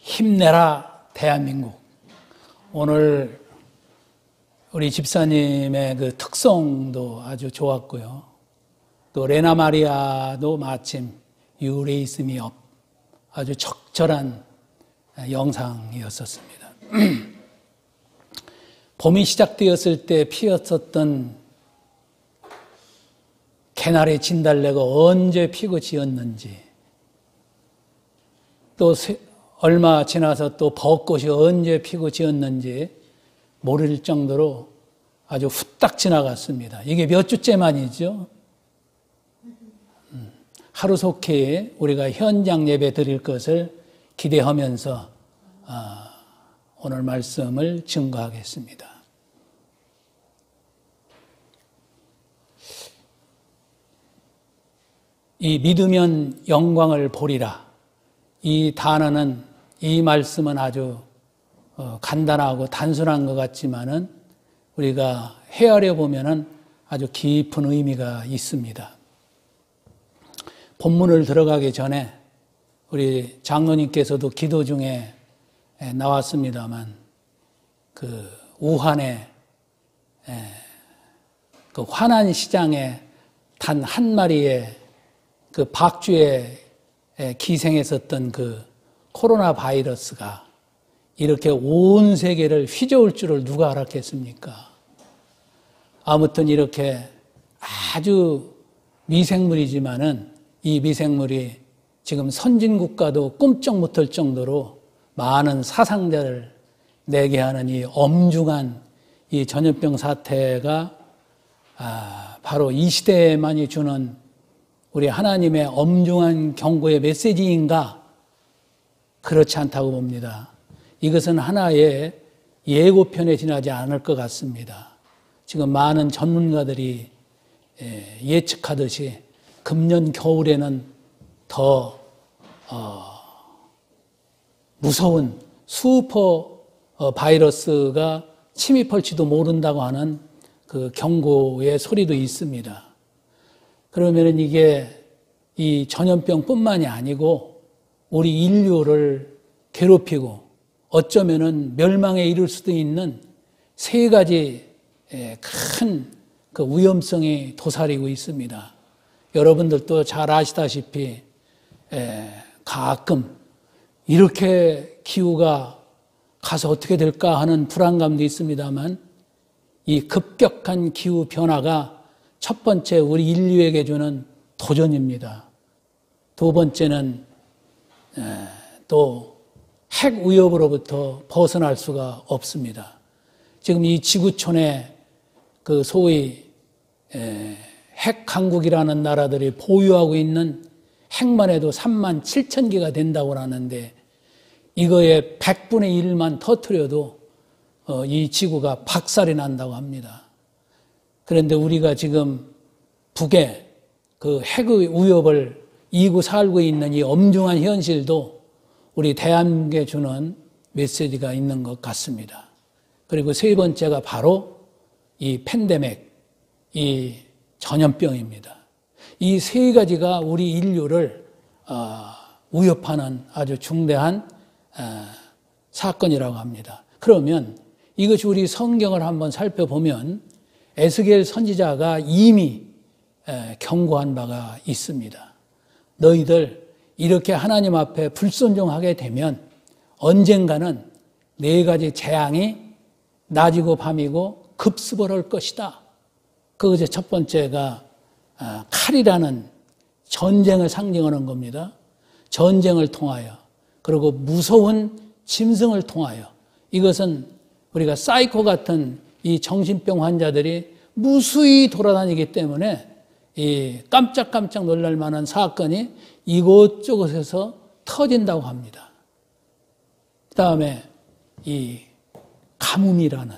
힘내라 대한민국. 오늘 우리 집사님의 그 특성도 아주 좋았고요. 또 레나 마리아도 마침 You Raise Me Up, 아주 적절한 영상이었었습니다. 봄이 시작되었을 때 피었었던 개나리 진달래가 언제 피고 지었는지, 또 얼마 지나서 또 벚꽃이 언제 피고 지었는지 모를 정도로 아주 후딱 지나갔습니다. 이게 몇 주째만이죠. 하루속히 우리가 현장 예배 드릴 것을 기대하면서 오늘 말씀을 증거하겠습니다. 이 믿으면 영광을 보리라. 이 단어는, 이 말씀은 아주 간단하고 단순한 것 같지만은 우리가 헤아려 보면은 아주 깊은 의미가 있습니다. 본문을 들어가기 전에 우리 장로님께서도 기도 중에 나왔습니다만, 그 우한의 그 환한 시장에 단 한 마리의 그 박쥐에 기생했었던 그 코로나 바이러스가 이렇게 온 세계를 휘저을 줄을 누가 알았겠습니까? 아무튼 이렇게 아주 미생물이지만은 이 미생물이 지금 선진국가도 꼼짝 못할 정도로 많은 사상자를 내게 하는 이 엄중한 이 전염병 사태가 바로 이 시대에만이 주는 우리 하나님의 엄중한 경고의 메시지인가? 그렇지 않다고 봅니다. 이것은 하나의 예고편에 지나지 않을 것 같습니다. 지금 많은 전문가들이 예측하듯이 금년 겨울에는 더 무서운 슈퍼 바이러스가 침입할지도 모른다고 하는 그 경고의 소리도 있습니다. 그러면 이게 이 전염병뿐만이 아니고 우리 인류를 괴롭히고 어쩌면은 멸망에 이를 수도 있는 세 가지 큰 그 위험성이 도사리고 있습니다. 여러분들도 잘 아시다시피 가끔 이렇게 기후가 가서 어떻게 될까 하는 불안감도 있습니다만, 이 급격한 기후 변화가 첫 번째 우리 인류에게 주는 도전입니다. 두 번째는 또 핵 위협으로부터 벗어날 수가 없습니다. 지금 이 지구촌에 그 소위 핵 강국이라는 나라들이 보유하고 있는 핵만 해도 3만 7천 개가 된다고 하는데, 이거의 100분의 1만 터뜨려도 이 지구가 박살이 난다고 합니다. 그런데 우리가 지금 북에 그 핵의 위협을 이고 살고 있는 이 엄중한 현실도 우리 대한민국에 주는 메시지가 있는 것 같습니다. 그리고 세 번째가 바로 이 팬데믹, 이 전염병입니다. 이 세 가지가 우리 인류를 위협하는 아주 중대한 사건이라고 합니다. 그러면 이것이 우리 성경을 한번 살펴보면 에스겔 선지자가 이미 경고한 바가 있습니다. 너희들 이렇게 하나님 앞에 불순종하게 되면 언젠가는 네 가지 재앙이 낮이고 밤이고 급습을 할 것이다. 그것의 첫 번째가 칼이라는 전쟁을 상징하는 겁니다. 전쟁을 통하여, 그리고 무서운 짐승을 통하여. 이것은 우리가 사이코 같은 이 정신병 환자들이 무수히 돌아다니기 때문에 이 깜짝깜짝 놀랄 만한 사건이 이곳저곳에서 터진다고 합니다. 그 다음에 이 가뭄이라는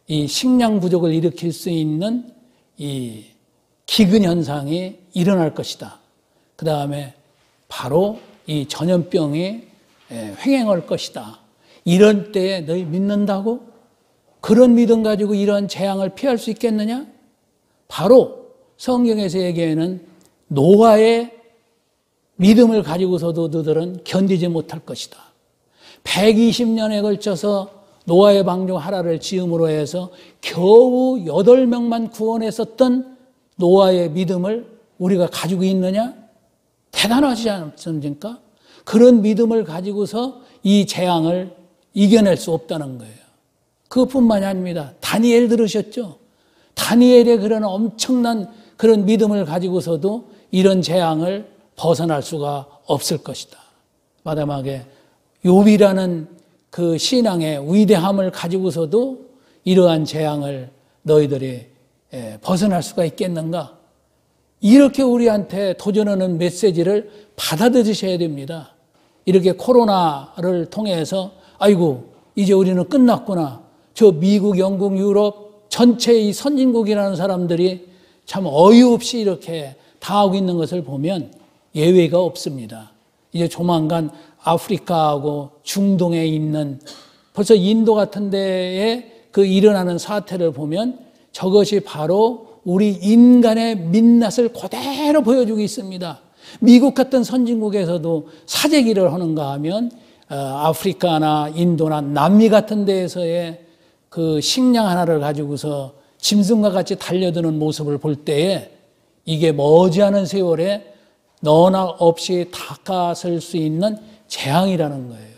이 식량 부족을 일으킬 수 있는 이 기근 현상이 일어날 것이다. 그 다음에 바로 이 전염병이 횡행할 것이다. 이런 때에 너희 믿는다고? 그런 믿음 가지고 이런 재앙을 피할 수 있겠느냐? 바로 성경에서 얘기하는 노아의 믿음을 가지고서도 너희들은 견디지 못할 것이다. 120년에 걸쳐서 노아의 방주 하나를 지음으로 해서 겨우 8명만 구원했었던 노아의 믿음을 우리가 가지고 있느냐? 대단하지 않습니까? 그런 믿음을 가지고서 이 재앙을 이겨낼 수 없다는 거예요. 그것뿐만이 아닙니다. 다니엘 들으셨죠? 다니엘의 그런 엄청난 그런 믿음을 가지고서도 이런 재앙을 벗어날 수가 없을 것이다. 마지막에 욥이라는 그 신앙의 위대함을 가지고서도 이러한 재앙을 너희들이 벗어날 수가 있겠는가? 이렇게 우리한테 도전하는 메시지를 받아들이셔야 됩니다. 이렇게 코로나를 통해서 아이고 이제 우리는 끝났구나. 저 미국, 영국, 유럽 전체의 이 선진국이라는 사람들이 참 어이없이 이렇게 당하고 있는 것을 보면 예외가 없습니다. 이제 조만간 아프리카하고 중동에 있는 벌써 인도 같은 데에 그 일어나는 사태를 보면 저것이 바로 우리 인간의 민낯을 그대로 보여주고 있습니다. 미국 같은 선진국에서도 사재기를 하는가 하면 아프리카나 인도나 남미 같은 데에서의 그 식량 하나를 가지고서 짐승과 같이 달려드는 모습을 볼 때에 이게 머지않은 세월에 너나 없이 닦아설 수 있는 재앙이라는 거예요.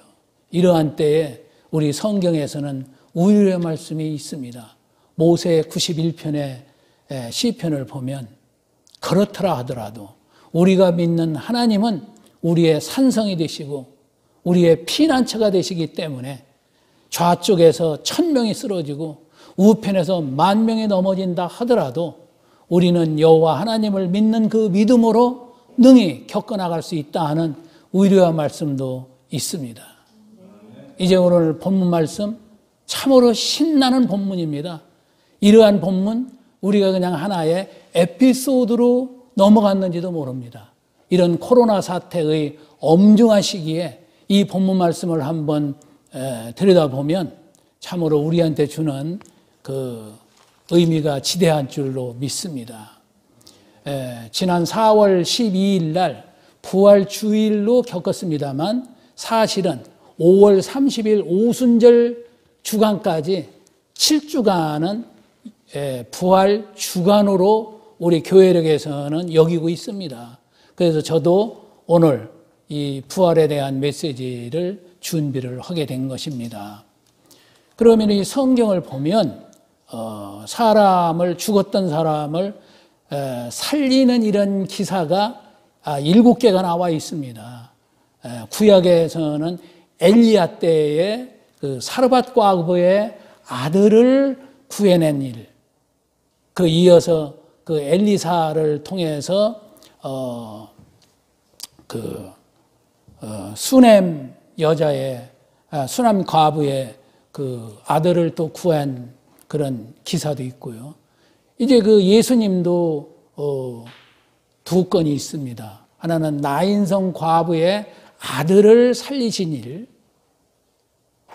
이러한 때에 우리 성경에서는 우유의 말씀이 있습니다. 모세의 91편의 시편을 보면 그렇더라 하더라도 우리가 믿는 하나님은 우리의 산성이 되시고 우리의 피난처가 되시기 때문에 좌쪽에서 1000명이 쓰러지고 우편에서 10,000명이 넘어진다 하더라도 우리는 여호와 하나님을 믿는 그 믿음으로 능히 겪어나갈 수 있다 하는 위로의 말씀도 있습니다. 이제 오늘 본문 말씀 참으로 신나는 본문입니다. 이러한 본문 우리가 그냥 하나의 에피소드로 넘어갔는지도 모릅니다. 이런 코로나 사태의 엄중한 시기에 이 본문 말씀을 한번 들여다보면 참으로 우리한테 주는 그 의미가 지대한 줄로 믿습니다. 지난 4월 12일 날 부활 주일로 겪었습니다만 사실은 5월 30일 오순절 주간까지 7주간은 부활 주간으로 우리 교회력에서는 여기고 있습니다. 그래서 저도 오늘 이 부활에 대한 메시지를 준비를 하게 된 것입니다. 그러면 이 성경을 보면 죽었던 사람을 살리는 이런 기사가 7개가 나와 있습니다. 구약에서는 엘리야 때에 그 사르밧 과부의 아들을 구해낸 일, 그 이어서 그 엘리사를 통해서 수넴 여자의 수넴 과부의 그 아들을 또 구한 그런 기사도 있고요. 이제 그 예수님도 2건이 있습니다. 하나는 나인성 과부의 아들을 살리신 일,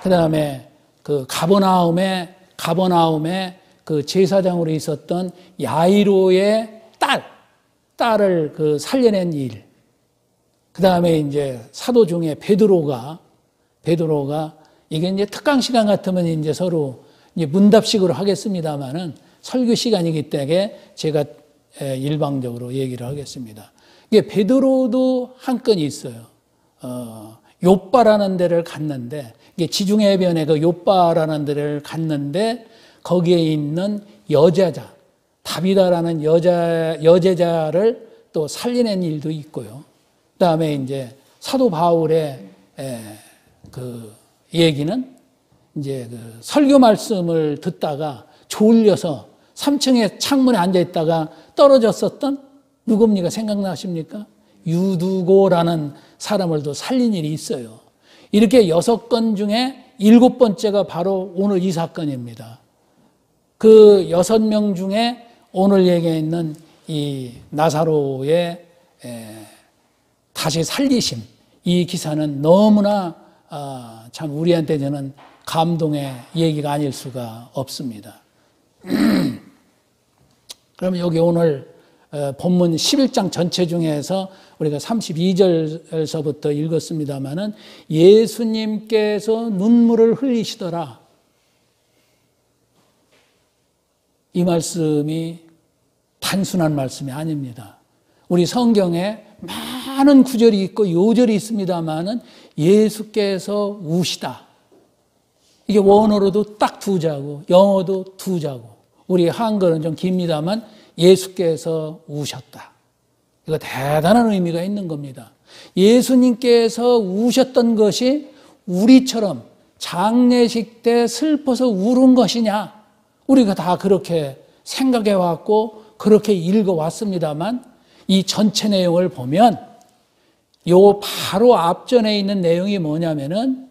그 다음에 그 가버나움에 그 제사장으로 있었던 야이로의 딸을 그 살려낸 일, 그 다음에 이제 사도 중에 베드로가 이게 이제 특강 시간 같으면 이제 서로 이제 문답식으로 하겠습니다만은 설교 시간이기 때문에 제가 일방적으로 얘기를 하겠습니다. 이게 베드로도 한 건이 있어요. 욥바라는 데를 갔는데, 이게 지중해변에 그 욥바라는 데를 갔는데 거기에 있는 여제자, 다비다라는 여제자를 또 살려낸 일도 있고요. 그 다음에 이제 사도 바울의 그 얘기는 이제 그 설교 말씀을 듣다가 졸려서 3층에 창문에 앉아 있다가 떨어졌었던 누굽니까? 생각나십니까? 유두고라는 사람을 또 살린 일이 있어요. 이렇게 6건 중에 7번째가 바로 오늘 이 사건입니다. 그 6명 중에 오늘 얘기해 있는 이 나사로의 다시 살리심, 이 기사는 너무나 참 우리한테 저는 감동의 얘기가 아닐 수가 없습니다. 그러면 여기 오늘 본문 11장 전체 중에서 우리가 32절에서부터 읽었습니다마는 예수님께서 눈물을 흘리시더라. 이 말씀이 단순한 말씀이 아닙니다. 우리 성경에 많은 구절이 있고 요절이 있습니다마는 예수께서 우시다. 이게 원어로도 딱 두 자고 영어도 두 자고 우리 한글은 좀 깁니다만 예수께서 우셨다. 이거 대단한 의미가 있는 겁니다. 예수님께서 우셨던 것이 우리처럼 장례식 때 슬퍼서 울은 것이냐? 우리가 다 그렇게 생각해 왔고 그렇게 읽어 왔습니다만 이 전체 내용을 보면 요 바로 앞전에 있는 내용이 뭐냐면은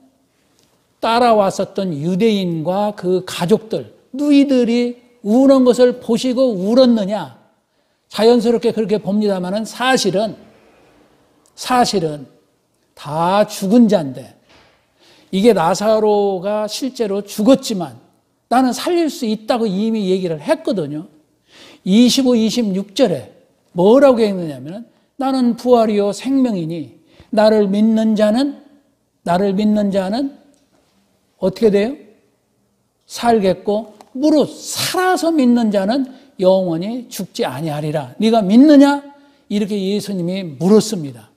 따라왔었던 유대인과 그 가족들, 누이들이 우는 것을 보시고 울었느냐? 자연스럽게 그렇게 봅니다만은 사실은 다 죽은 자인데 이게 나사로가 실제로 죽었지만 나는 살릴 수 있다고 이미 얘기를 했거든요. 25, 26절에 뭐라고 했느냐면 나는 부활이요 생명이니 나를 믿는 자는 어떻게 돼요? 살겠고 무릇 살아서 믿는 자는 영원히 죽지 아니하리라. 네가 믿느냐? 이렇게 예수님이 물었습니다.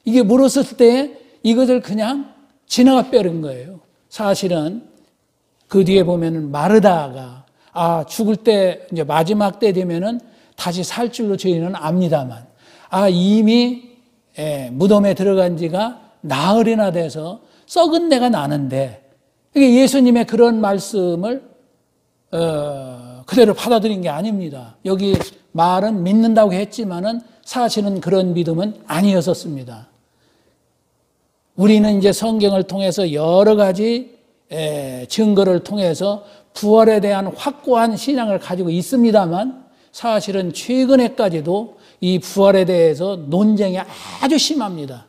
이게 물었을 때 이것을 그냥 지나가 빼는 거예요. 사실은 그 뒤에 보면은 마르다가 죽을 때 이제 마지막 때 되면은 다시 살 줄로 저희는 압니다만 이미 무덤에 들어간 지가 나흘이나 돼서 썩은 내가 나는데 이게 예수님의 그런 말씀을 그대로 받아들인 게 아닙니다. 여기 말은 믿는다고 했지만은 사실은 그런 믿음은 아니었었습니다. 우리는 이제 성경을 통해서 여러 가지 증거를 통해서 부활에 대한 확고한 신앙을 가지고 있습니다만 사실은 최근에까지도 이 부활에 대해서 논쟁이 아주 심합니다.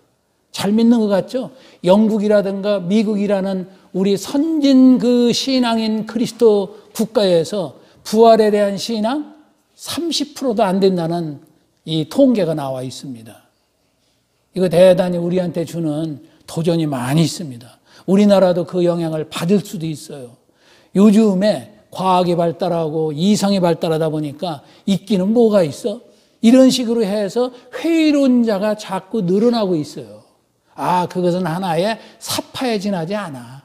잘 믿는 것 같죠? 영국이라든가 미국이라는 우리 선진 그 신앙인 그리스도 국가에서 부활에 대한 신앙 30%도 안 된다는 이 통계가 나와 있습니다. 이거 대단히 우리한테 주는 도전이 많이 있습니다. 우리나라도 그 영향을 받을 수도 있어요. 요즘에 과학이 발달하고 이성이 발달하다 보니까 있기는 뭐가 있어? 이런 식으로 해서 회의론자가 자꾸 늘어나고 있어요. 그것은 하나의 사파에 지나지 않아.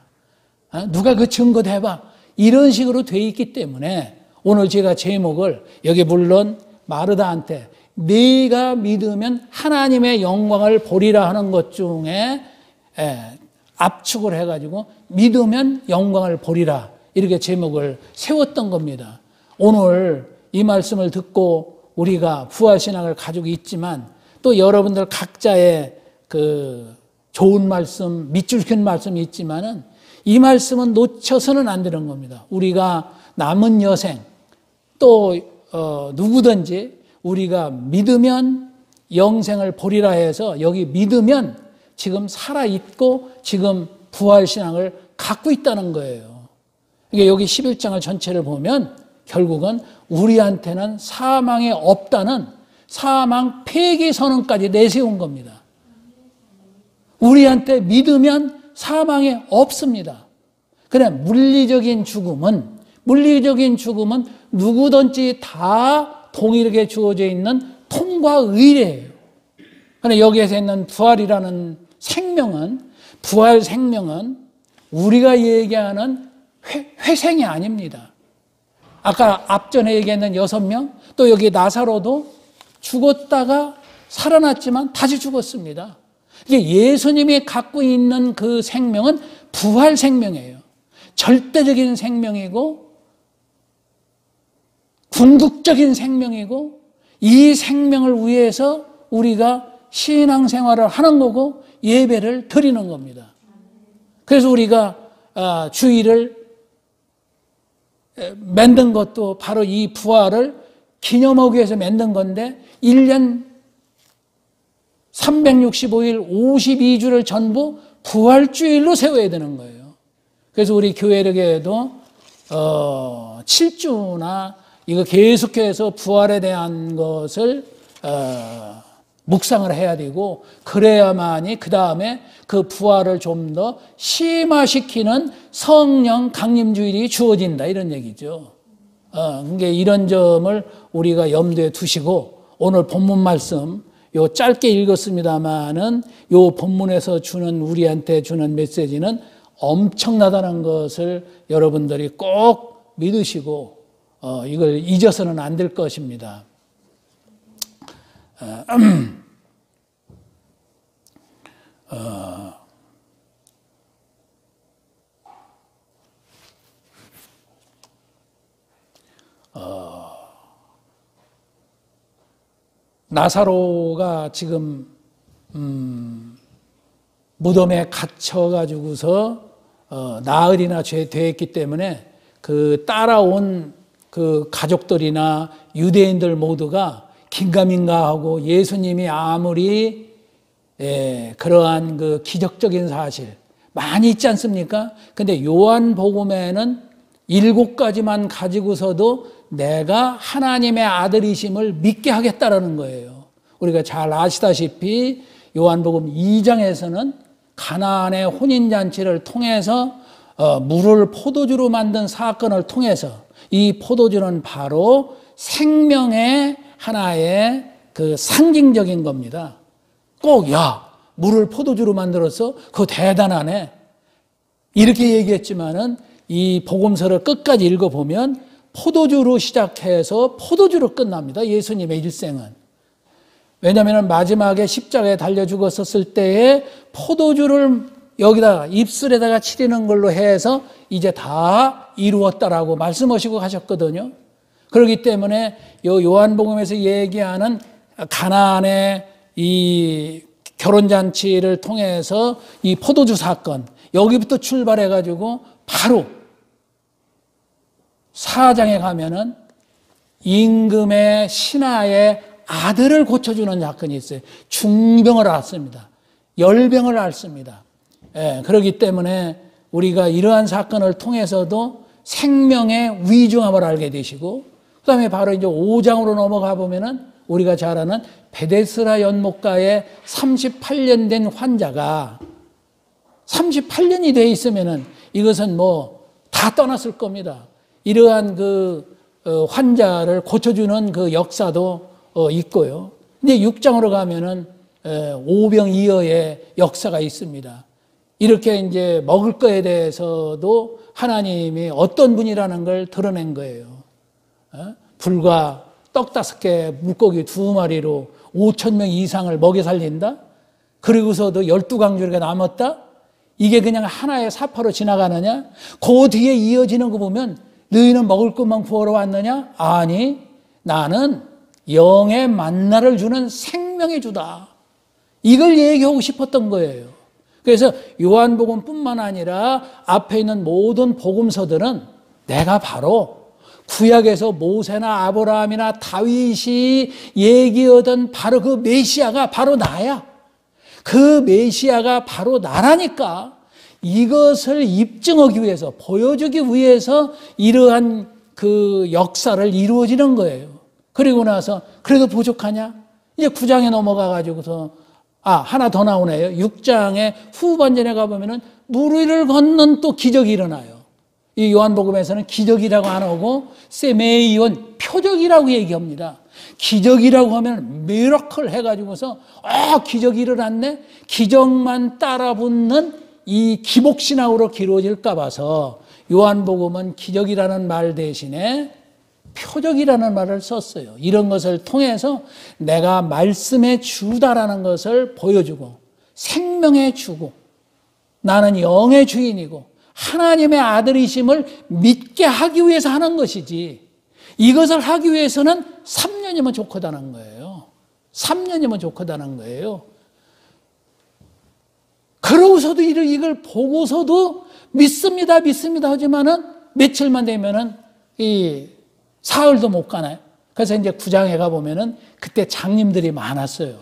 누가 그 증거 대봐. 이런 식으로 돼 있기 때문에 오늘 제가 제목을 여기 물론 마르다한테 네가 믿으면 하나님의 영광을 보리라 하는 것 중에 압축을 해가지고 믿으면 영광을 보리라 이렇게 제목을 세웠던 겁니다. 오늘 이 말씀을 듣고 우리가 부활신앙을 가지고 있지만 또 여러분들 각자의 그 좋은 말씀, 밑줄 긋는 말씀이 있지만은 이 말씀은 놓쳐서는 안 되는 겁니다. 우리가 남은 여생 또 누구든지 우리가 믿으면 영생을 보리라 해서 여기 믿으면 지금 살아있고 지금 부활신앙을 갖고 있다는 거예요. 이게 여기 11장을 전체를 보면 결국은 우리한테는 사망이 없다는 사망 폐기 선언까지 내세운 겁니다. 우리한테 믿으면 사망이 없습니다. 그래 물리적인 죽음은 누구든지 다 동일하게 주어져 있는 통과 의례예요. 그런데 여기에서 있는 부활이라는 생명은 부활 생명은 우리가 얘기하는 회생이 아닙니다. 아까 앞전에 얘기했는 6명 또 여기 나사로도 죽었다가 살아났지만 다시 죽었습니다. 이게 예수님이 갖고 있는 그 생명은 부활 생명이에요. 절대적인 생명이고 궁극적인 생명이고 이 생명을 위해서 우리가 신앙생활을 하는 거고 예배를 드리는 겁니다. 그래서 우리가 주일을 만든 것도 바로 이 부활을 기념하기 위해서 만든 건데 1년 365일 52주를 전부 부활주일로 세워야 되는 거예요. 그래서 우리 교회에도 7주나 이거 계속해서 부활에 대한 것을 묵상을 해야 되고, 그래야만이 그 다음에 그 부활을 좀 더 심화시키는 성령 강림주일이 주어진다, 이런 얘기죠. 그러니까 이런 점을 우리가 염두에 두시고, 오늘 본문 말씀 요 짧게 읽었습니다마는 요 본문에서 주는, 우리한테 주는 메시지는 엄청나다는 것을 여러분들이 꼭 믿으시고 이걸 잊어서는 안 될 것입니다. 나사로가 지금 무덤에 갇혀가지고서 나흘이나 되었기 때문에 그 따라온 그 가족들이나 유대인들 모두가 긴가민가하고, 예수님이 아무리 그러한 그 기적적인 사실 많이 있지 않습니까? 근데 요한복음에는 7가지만 가지고서도 내가 하나님의 아들이심을 믿게 하겠다라는 거예요. 우리가 잘 아시다시피 요한복음 2장에서는 가나안의 혼인잔치를 통해서 물을 포도주로 만든 사건을 통해서, 이 포도주는 바로 생명의 하나의 그 상징적인 겁니다. 꼭, 야, 물을 포도주로 만들어서 그거 대단하네, 이렇게 얘기했지만은 이 복음서를 끝까지 읽어보면 포도주로 시작해서 포도주로 끝납니다, 예수님의 일생은. 왜냐하면 마지막에 십자가에 달려 죽었을 때에 포도주를 여기다가 입술에다가 치리는 걸로 해서 이제 다 이루었다라고 말씀하시고 가셨거든요. 그렇기 때문에 요한복음에서 얘기하는 가나안의 이 결혼잔치를 통해서 이 포도주 사건, 여기부터 출발해가지고 바로 4장에 가면은 임금의 신하의 아들을 고쳐주는 사건이 있어요. 중병을 앓습니다. 열병을 앓습니다. 그렇기 때문에 우리가 이러한 사건을 통해서도 생명의 위중함을 알게 되시고, 그 다음에 바로 이제 5장으로 넘어가 보면은 우리가 잘 아는 베데스다 연못가에 38년 된 환자가 38년이 돼 있으면은 이것은 뭐 다 떠났을 겁니다. 이러한 그 환자를 고쳐주는 그 역사도 있고요. 이제 6장으로 가면은 오병이어의 역사가 있습니다. 이렇게 이제 먹을 거에 대해서도 하나님이 어떤 분이라는 걸 드러낸 거예요. 불과 떡 5개, 물고기 2마리로 5,000명 이상을 먹여 살린다? 그리고서도 12강조리가 남았다? 이게 그냥 하나의 사파로 지나가느냐? 그 뒤에 이어지는 거 보면 너희는 먹을 것만 구하러 왔느냐? 아니, 나는 영의 만나를 주는 생명의 주다. 이걸 얘기하고 싶었던 거예요. 그래서 요한복음뿐만 아니라 앞에 있는 모든 복음서들은 내가 바로 구약에서 모세나 아브라함이나 다윗이 얘기하던 바로 그 메시아가 바로 나야. 그 메시아가 바로 나라니까 이것을 입증하기 위해서, 보여주기 위해서 이러한 그 역사를 이루어지는 거예요. 그리고 나서 그래도 부족하냐? 이제 9장에 넘어가 가지고서 하나 더 나오네요. 6장의 후반전에 가보면은 물 위를 걷는 또 기적이 일어나요. 이 요한복음에서는 기적이라고 안 하고 세메이온, 표적이라고 얘기합니다. 기적이라고 하면 미러클 해가지고서 기적이 일어났네? 기적만 따라붙는 이 기복신앙으로 기록질까 봐서 요한복음은 기적이라는 말 대신에 표적이라는 말을 썼어요. 이런 것을 통해서 내가 말씀의 주다라는 것을 보여주고, 생명의 주고, 나는 영의 주인이고 하나님의 아들이심을 믿게 하기 위해서 하는 것이지, 이것을 하기 위해서는 3년이면 좋거다는 거예요. 3년이면 좋거다는 거예요. 그러고서도 이걸 보고서도 믿습니다 하지만은 며칠만 되면은 이 사흘도 못 가나요? 그래서 이제 9장에 가보면은 그때 장님들이 많았어요.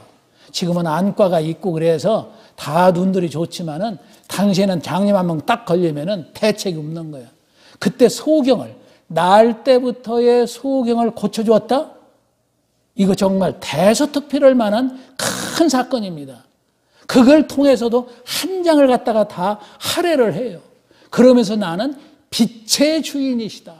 지금은 안과가 있고 그래서 다 눈들이 좋지만은 당시에는 장님 한 명 딱 걸리면은 대책이 없는 거예요. 그때 소경을 날 때부터의 소경을 고쳐주었다? 이거 정말 대서특필할 만한 큰 사건입니다. 그걸 통해서도 한 장을 갖다가 다 할애를 해요. 그러면서 나는 빛의 주인이시다.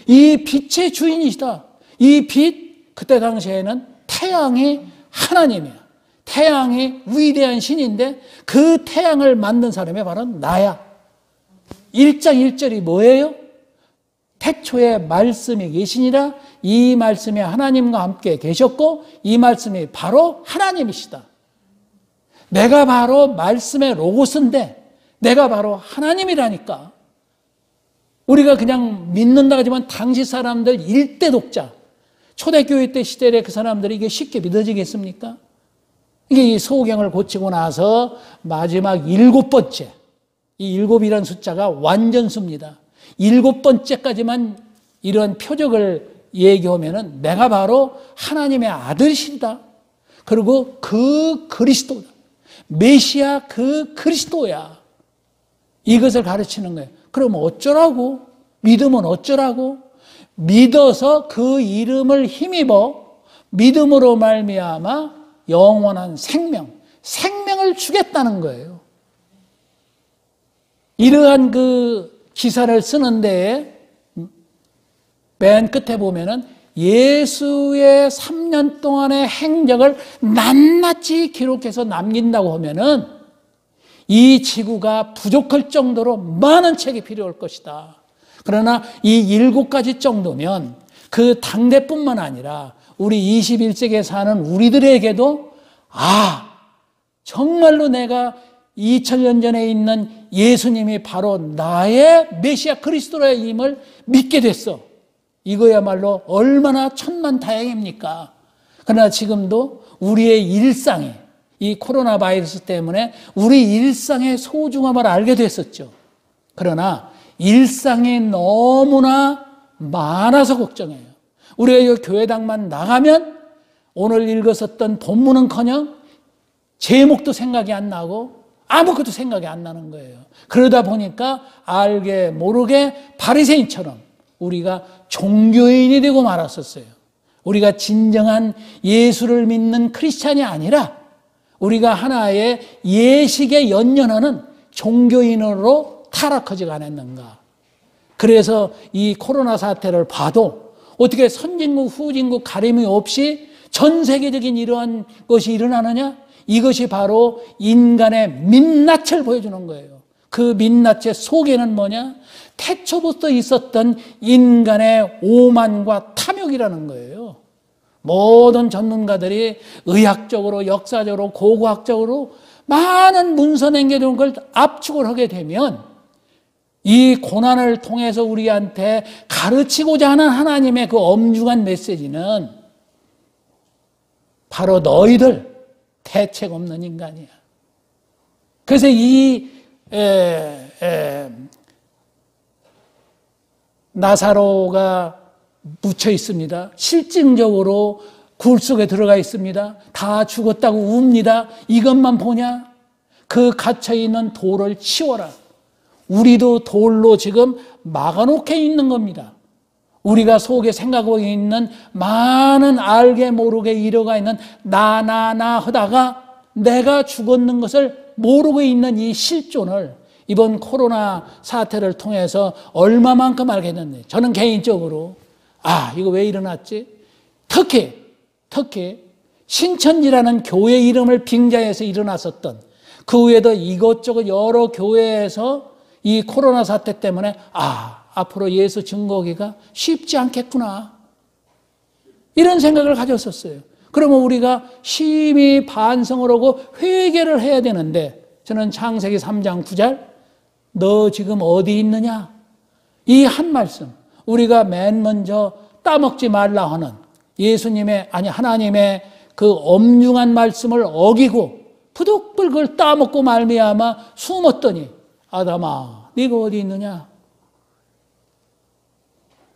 이 빛의 주인이시다. 이 빛, 그때 당시에는 태양이 하나님이야. 태양이 위대한 신인데 그 태양을 만든 사람이 바로 나야. 1장 1절이 뭐예요? 태초에 말씀이 계시니라. 이 말씀이 하나님과 함께 계셨고 이 말씀이 바로 하나님이시다. 내가 바로 말씀의 로고스인데 내가 바로 하나님이라니까. 우리가 그냥 믿는다 하지만 당시 사람들 일대 독자, 초대교회 때 시대에 그 사람들이 이게 쉽게 믿어지겠습니까? 이게 이 소경을 고치고 나서 마지막 7번째, 이 7이라는 숫자가 완전수입니다. 7번째까지만 이런 표적을 얘기하면은 내가 바로 하나님의 아들이시다. 그리고 그 그리스도다. 메시아 그 그리스도야. 이것을 가르치는 거예요. 그럼 어쩌라고? 믿으면 어쩌라고? 믿어서 그 이름을 힘입어 믿음으로 말미암아 영원한 생명을 주겠다는 거예요. 이러한 그 기사를 쓰는데 맨 끝에 보면은 예수의 3년 동안의 행적을 낱낱이 기록해서 남긴다고 하면은 이 지구가 부족할 정도로 많은 책이 필요할 것이다. 그러나 이 7가지 정도면 그 당대뿐만 아니라 우리 21세기에 사는 우리들에게도 정말로 내가 2000년 전에 있는 예수님이 바로 나의 메시아 그리스도라의 힘을 믿게 됐어. 이거야말로 얼마나 천만다행입니까? 그러나 지금도 우리의 일상에 이 코로나 바이러스 때문에 우리 일상의 소중함을 알게 됐었죠. 그러나 일상이 너무나 많아서 걱정해요. 우리가 이 교회당만 나가면 오늘 읽었었던 본문은커녕 제목도 생각이 안 나고 아무것도 생각이 안 나는 거예요. 그러다 보니까 알게 모르게 바리새인처럼 우리가 종교인이 되고 말았었어요. 우리가 진정한 예수를 믿는 크리스찬이 아니라 우리가 하나의 예식에 연연하는 종교인으로 타락하지 않았는가. 그래서 이 코로나 사태를 봐도 어떻게 선진국 후진국 가림이 없이 전 세계적인 이러한 것이 일어나느냐? 이것이 바로 인간의 민낯을 보여주는 거예요. 그 민낯의 속에는 뭐냐? 태초부터 있었던 인간의 오만과 탐욕이라는 거예요. 모든 전문가들이 의학적으로, 역사적으로, 고고학적으로 많은 문서 남겨둔 걸 압축을 하게 되면 이 고난을 통해서 우리한테 가르치고자 하는 하나님의 그 엄중한 메시지는 바로 너희들 대책 없는 인간이야. 그래서 이 나사로가 묻혀 있습니다. 실증적으로 굴 속에 들어가 있습니다. 다 죽었다고 웁니다. 이것만 보냐? 그 갇혀있는 돌을 치워라. 우리도 돌로 지금 막아놓게 있는 겁니다. 우리가 속에 생각하고 있는 많은 알게 모르게 이뤄가 있는 나 하다가 내가 죽었는 것을 모르고 있는 이 실존을 이번 코로나 사태를 통해서 얼마만큼 알겠는데 저는 개인적으로 이거 왜 일어났지? 특히 신천지라는 교회 이름을 빙자해서 일어났었던 그 외에도 이것저것 여러 교회에서 이 코로나 사태 때문에 앞으로 예수 증거하기가 쉽지 않겠구나 이런 생각을 가졌었어요. 그러면 우리가 심히 반성을 하고 회개를 해야 되는데 저는 창세기 3장 9절 너 지금 어디 있느냐? 이 한 말씀 우리가 맨 먼저 따먹지 말라 하는 예수님의 하나님의 그 엄중한 말씀을 어기고 부득불 그걸 따먹고 말미암아 숨었더니 아담아 네가 어디 있느냐?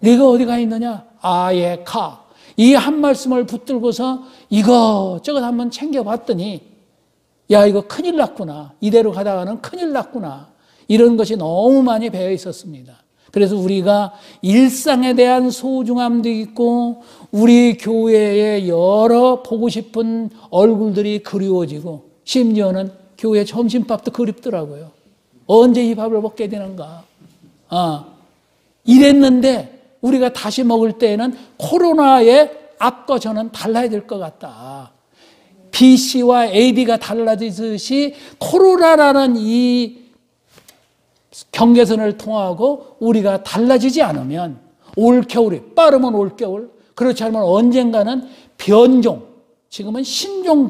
네가 어디가 있느냐? 아예카 이 한 말씀을 붙들고서 이것저것 한번 챙겨봤더니 야 이거 큰일 났구나. 이대로 가다가는 큰일 났구나. 이런 것이 너무 많이 배어 있었습니다. 그래서 우리가 일상에 대한 소중함도 있고 우리 교회의 여러 보고 싶은 얼굴들이 그리워지고 심지어는 교회 점심밥도 그립더라고요. 언제 이 밥을 먹게 되는가. 이랬는데 우리가 다시 먹을 때에는 코로나의 앞과 저는 달라야 될 것 같다. BC와 AD가 달라지듯이 코로나라는 이 경계선을 통하고 우리가 달라지지 않으면 올겨울이 빠르면 올겨울, 그렇지 않으면 언젠가는 변종, 지금은 신종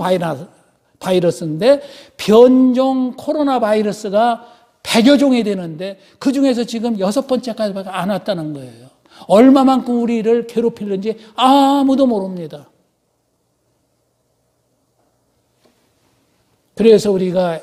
바이러스인데 변종 코로나 바이러스가 100여 종이 되는데 그중에서 지금 6번째까지 안 왔다는 거예요. 얼마만큼 우리를 괴롭히는지 아무도 모릅니다. 그래서 우리가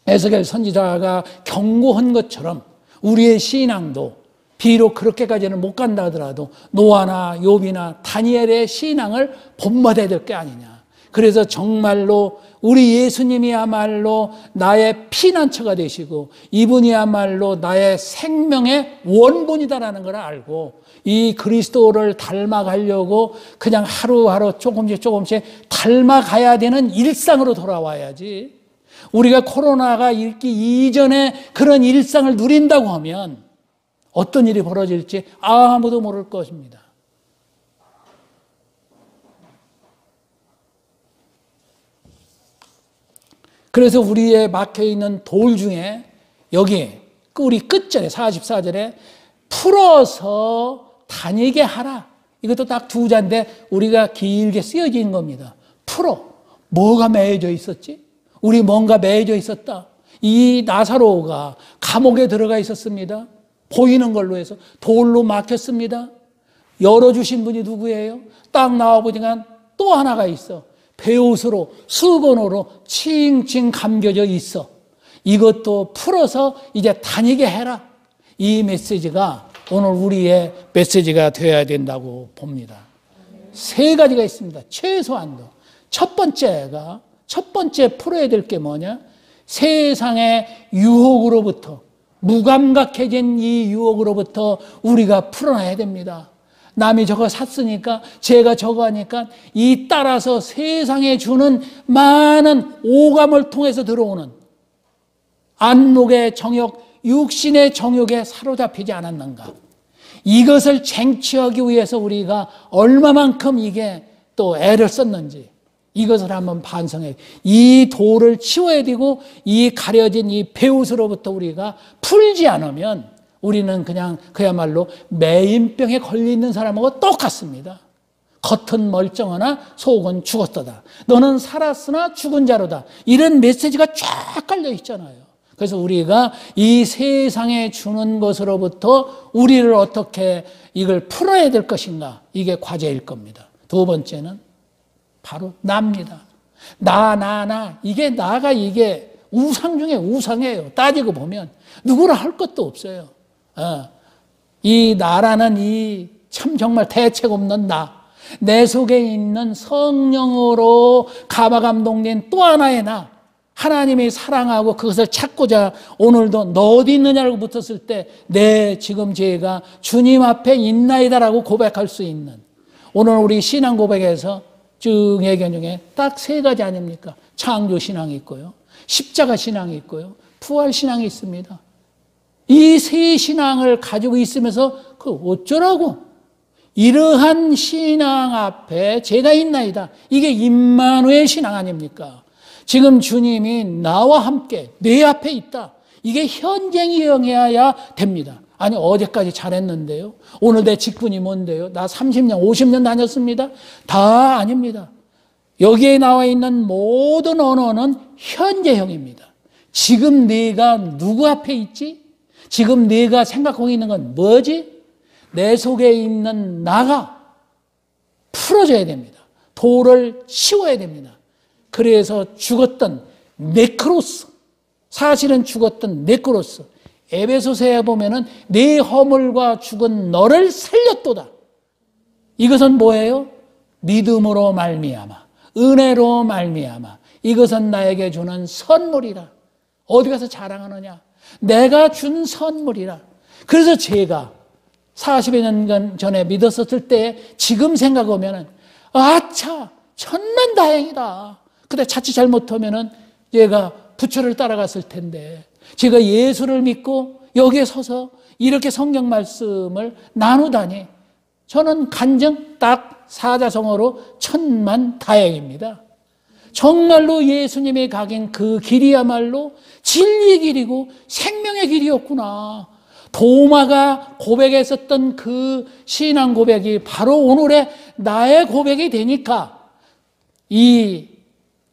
에스겔 선지자가 경고한 것처럼 우리의 신앙도 비록 그렇게까지는 못 간다 하더라도 노아나 욥이나 다니엘의 신앙을 본받아야 될 게 아니냐. 그래서 정말로 우리 예수님이야말로 나의 피난처가 되시고 이분이야말로 나의 생명의 원본이다라는 걸 알고 이 그리스도를 닮아가려고 그냥 하루하루 조금씩 닮아가야 되는 일상으로 돌아와야지. 우리가 코로나가 있기 이전에 그런 일상을 누린다고 하면 어떤 일이 벌어질지 아무도 모를 것입니다. 그래서 우리의 막혀있는 돌 중에 여기 우리 끝절에 44절에 풀어서 다니게 하라. 이것도 딱 두 자인데 우리가 길게 쓰여진 겁니다. 풀어. 뭐가 매여져 있었지? 우리 뭔가 매여져 있었다. 이 나사로가 감옥에 들어가 있었습니다. 보이는 걸로 해서 돌로 막혔습니다. 열어주신 분이 누구예요? 딱 나와보니까 또 하나가 있어. 베옷으로 수건으로 칭칭 감겨져 있어. 이것도 풀어서 이제 다니게 해라. 이 메시지가 오늘 우리의 메시지가 되어야 된다고 봅니다. 세 가지가 있습니다. 최소한도. 첫 번째 풀어야 될 게 뭐냐? 세상의 유혹으로부터, 무감각해진 이 유혹으로부터 우리가 풀어놔야 됩니다. 남이 저거 샀으니까 제가 저거 하니까 이 따라서 세상에 주는 많은 오감을 통해서 들어오는 안목의 정욕, 육신의 정욕에 사로잡히지 않았는가. 이것을 쟁취하기 위해서 우리가 얼마만큼 이게 또 애를 썼는지 이것을 한번 반성해. 이 돌을 치워야 되고 이 가려진 이 베옷으로부터 우리가 풀지 않으면 우리는 그냥 그야말로 매인병에 걸려있는 사람하고 똑같습니다. 겉은 멀쩡하나 속은 죽었도다. 너는 살았으나 죽은 자로다. 이런 메시지가 쫙 깔려 있잖아요. 그래서 우리가 이 세상에 주는 것으로부터 우리를 어떻게 이걸 풀어야 될 것인가. 이게 과제일 겁니다. 두 번째는 바로 나입니다. 나. 이게 나가 이게 우상 중에 우상이에요. 따지고 보면 누구나 할 것도 없어요. 이 나라는 이 참 정말 대책 없는 나. 내 속에 있는 성령으로 감화감동된 또 하나의 나. 하나님이 사랑하고 그것을 찾고자 오늘도 너 어디 있느냐고 붙었을 때 내 지금 죄가 주님 앞에 있나이다라고 고백할 수 있는 오늘 우리 신앙 고백에서 쭉 얘기한 중에 딱 세 가지 아닙니까? 창조 신앙이 있고요. 십자가 신앙이 있고요. 부활 신앙이 있습니다. 이 세 신앙을 가지고 있으면서 그 어쩌라고? 이러한 신앙 앞에 제가 있나이다. 이게 임마누엘 신앙 아닙니까? 지금 주님이 나와 함께 내 앞에 있다. 이게 현쟁이어야 됩니다. 아니 어제까지 잘했는데요. 오늘 내 직분이 뭔데요? 나 30년, 50년 다녔습니다. 다 아닙니다. 여기에 나와 있는 모든 언어는 현재형입니다. 지금 네가 누구 앞에 있지? 지금 네가 생각하고 있는 건 뭐지? 내 속에 있는 나가 풀어져야 됩니다. 돌을 치워야 됩니다. 그래서 죽었던 네크로스, 사실은 죽었던 네크로스, 에베소서에 보면은 내 허물과 죽은 너를 살렸도다. 이것은 뭐예요? 믿음으로 말미암아, 은혜로 말미암아. 이것은 나에게 주는 선물이라. 어디 가서 자랑하느냐? 내가 준 선물이라. 그래서 제가 40여 년 전에 믿었었을 때 지금 생각하면은 아차 천만 다행이다. 근데 자칫 잘못하면은 얘가 부처를 따라갔을 텐데 제가 예수를 믿고 여기에 서서 이렇게 성경 말씀을 나누다니 저는 간증 딱 사자성어로 천만 다행입니다. 정말로 예수님이 가긴 그 길이야말로 진리의 길이고 생명의 길이었구나. 도마가 고백했었던 그 신앙 고백이 바로 오늘의 나의 고백이 되니까 이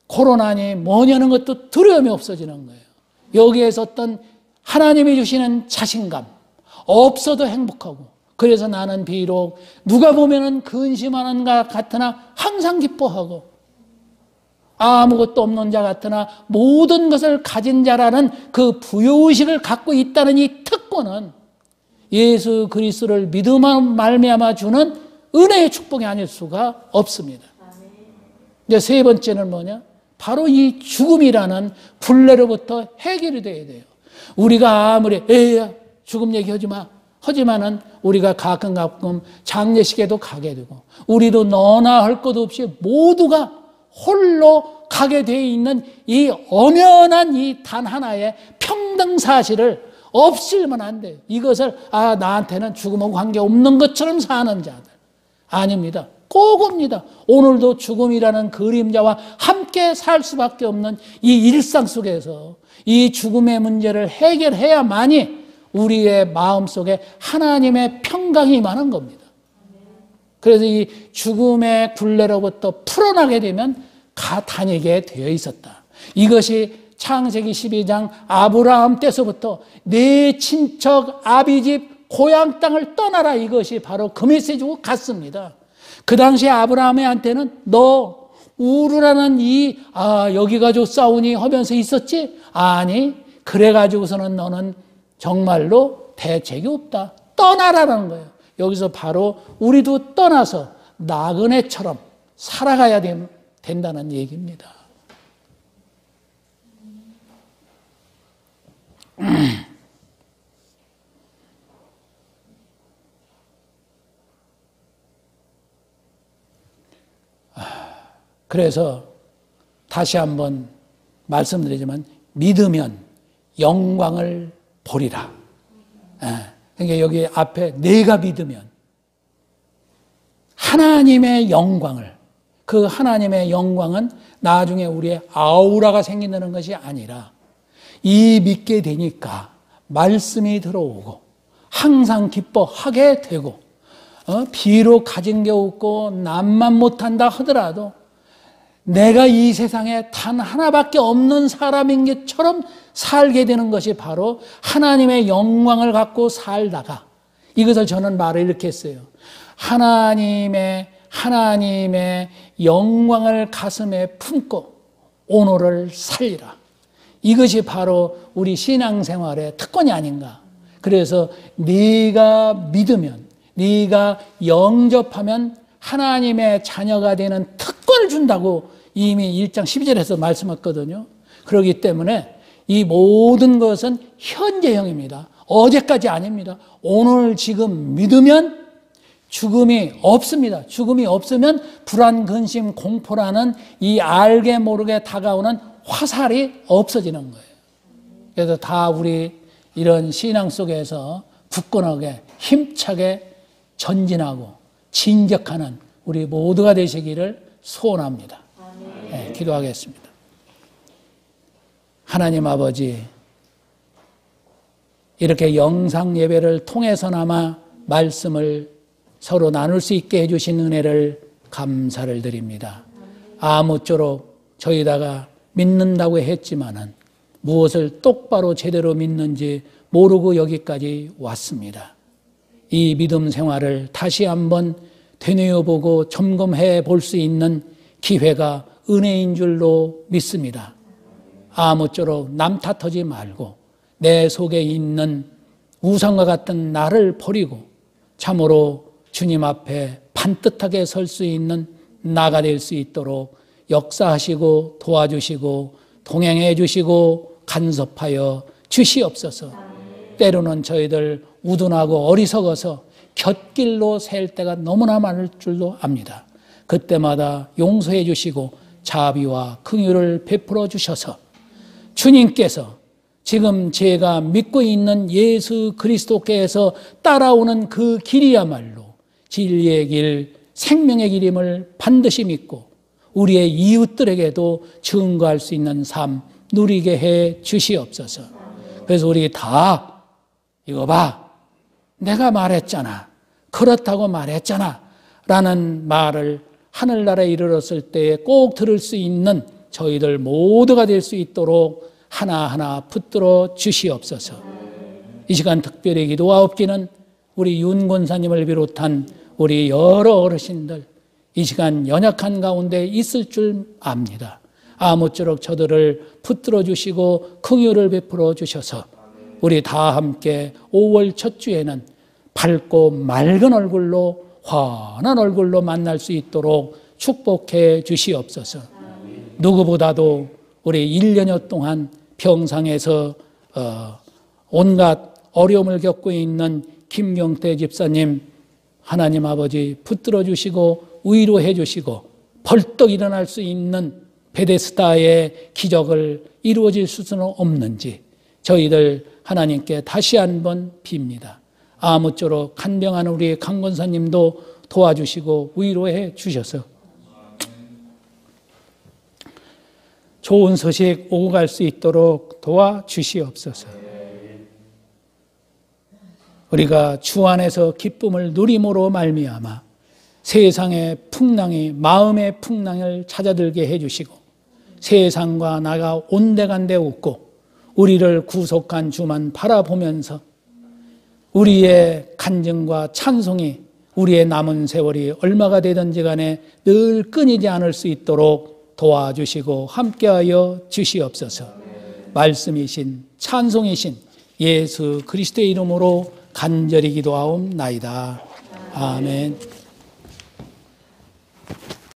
코로나니 뭐냐는 것도 두려움이 없어지는 거예요. 여기에서 어떤 하나님이 주시는 자신감, 없어도 행복하고, 그래서 나는 비록 누가 보면은 근심하는 것 같으나 항상 기뻐하고, 아무것도 없는 자 같으나 모든 것을 가진 자라는 그 부요의식을 갖고 있다는 이 특권은 예수 그리스도를 믿음으로 말미암아 주는 은혜의 축복이 아닐 수가 없습니다. 이제 세 번째는 뭐냐? 바로 이 죽음이라는 굴레로부터 해결이 돼야 돼요. 우리가 아무리 에야 죽음 얘기하지 마 하지만은 우리가 가끔 장례식에도 가게 되고 우리도 너나 할 것 없이 모두가 홀로 가게 되어 있는 이 엄연한 이 단 하나의 평등 사실을 없애면 안 돼요. 이것을 나한테는 죽음하고 관계없는 것처럼 사는 자들 아닙니다. 꼭 옵니다. 오늘도 죽음이라는 그림자와 함께 살 수밖에 없는 이 일상 속에서 이 죽음의 문제를 해결해야만이 우리의 마음속에 하나님의 평강이 임하는 겁니다. 그래서 이 죽음의 굴레로부터 풀어나게 되면 다니게 되어 있었다. 이것이 창세기 12장 아브라함 때서부터 내 친척 아비집 고향 땅을 떠나라, 이것이 바로 그 메시지고 같습니다. 그 당시에 아브라함한테는 너 우르라는 여기 가지고 싸우니 하면서 있었지? 아니, 그래가지고서는 너는 정말로 대책이 없다. 떠나라는 거예요. 여기서 바로 우리도 떠나서 나그네처럼 살아가야 된다는 얘기입니다. 그래서 다시 한번 말씀드리지만 믿으면 영광을 보리라. 그러니까 여기 앞에 내가 믿으면 하나님의 영광을, 그 하나님의 영광은 나중에 우리의 아우라가 생긴다는 것이 아니라 이 믿게 되니까 말씀이 들어오고 항상 기뻐하게 되고 비록 가진 게 없고 남만 못한다 하더라도 내가 이 세상에 단 하나밖에 없는 사람인 것처럼 살게 되는 것이 바로 하나님의 영광을 갖고 살다가, 이것을 저는 말을 이렇게 했어요. 하나님의 영광을 가슴에 품고 오늘을 살리라. 이것이 바로 우리 신앙생활의 특권이 아닌가. 그래서 네가 믿으면, 네가 영접하면 하나님의 자녀가 되는 특권을 준다고 이미 1장 12절에서 말씀했거든요. 그렇기 때문에 이 모든 것은 현재형입니다. 어제까지 아닙니다. 오늘 지금 믿으면 죽음이 없습니다. 죽음이 없으면 불안, 근심, 공포라는 이 알게 모르게 다가오는 화살이 없어지는 거예요. 그래서 다 우리 이런 신앙 속에서 굳건하게 힘차게 전진하고 진격하는 우리 모두가 되시기를 소원합니다. 네, 기도하겠습니다. 하나님 아버지, 이렇게 영상 예배를 통해서나마 말씀을 서로 나눌 수 있게 해주신 은혜를 감사를 드립니다. 아무쪼록 저희다가 믿는다고 했지만은 무엇을 똑바로 제대로 믿는지 모르고 여기까지 왔습니다. 이 믿음 생활을 다시 한번 되뇌어보고 점검해 볼 수 있는 기회가 은혜인 줄로 믿습니다. 아무쪼록 남 탓하지 말고 내 속에 있는 우상과 같은 나를 버리고 참으로 주님 앞에 반듯하게 설 수 있는 나가 될 수 있도록 역사하시고 도와주시고 동행해 주시고 간섭하여 주시옵소서. 때로는 저희들 우둔하고 어리석어서 곁길로 셀 때가 너무나 많을 줄도 압니다. 그때마다 용서해 주시고 자비와 긍휼을 베풀어 주셔서 주님께서 지금 제가 믿고 있는 예수 그리스도께서 따라오는 그 길이야말로 진리의 길, 생명의 길임을 반드시 믿고 우리의 이웃들에게도 증거할 수 있는 삶 누리게 해 주시옵소서. 그래서 우리 다 이거 봐, 내가 말했잖아, 그렇다고 말했잖아 라는 말을 하늘나라에 이르렀을 때에 꼭 들을 수 있는 저희들 모두가 될 수 있도록 하나하나 붙들어 주시옵소서. 이 시간 특별히 기도하옵기는 우리 윤 권사님을 비롯한 우리 여러 어르신들 이 시간 연약한 가운데 있을 줄 압니다. 아무쪼록 저들을 붙들어 주시고 긍휼을 베풀어 주셔서 우리 다 함께 5월 첫 주에는 밝고 맑은 얼굴로 환한 얼굴로 만날 수 있도록 축복해 주시옵소서. 누구보다도 우리 1년여 동안 평상에서 온갖 어려움을 겪고 있는 김경태 집사님 하나님 아버지 붙들어 주시고 위로해 주시고 벌떡 일어날 수 있는 베데스다의 기적을 이루어질 수는 없는지 저희들 하나님께 다시 한번 빕니다. 아무쪼록 간병한 우리 강 권사님도 도와주시고 위로해 주셔서 좋은 소식 오고 갈 수 있도록 도와주시옵소서. 우리가 주 안에서 기쁨을 누림으로 말미암아 세상의 풍랑이 마음의 풍랑을 찾아들게 해주시고 세상과 나가 온데간데 웃고 우리를 구속한 주만 바라보면서 우리의 간증과 찬송이 우리의 남은 세월이 얼마가 되든지 간에 늘 끊이지 않을 수 있도록 도와주시고 함께하여 주시옵소서. 말씀이신 찬송이신 예수 그리스도의 이름으로 간절히 기도하옵나이다. 아멘.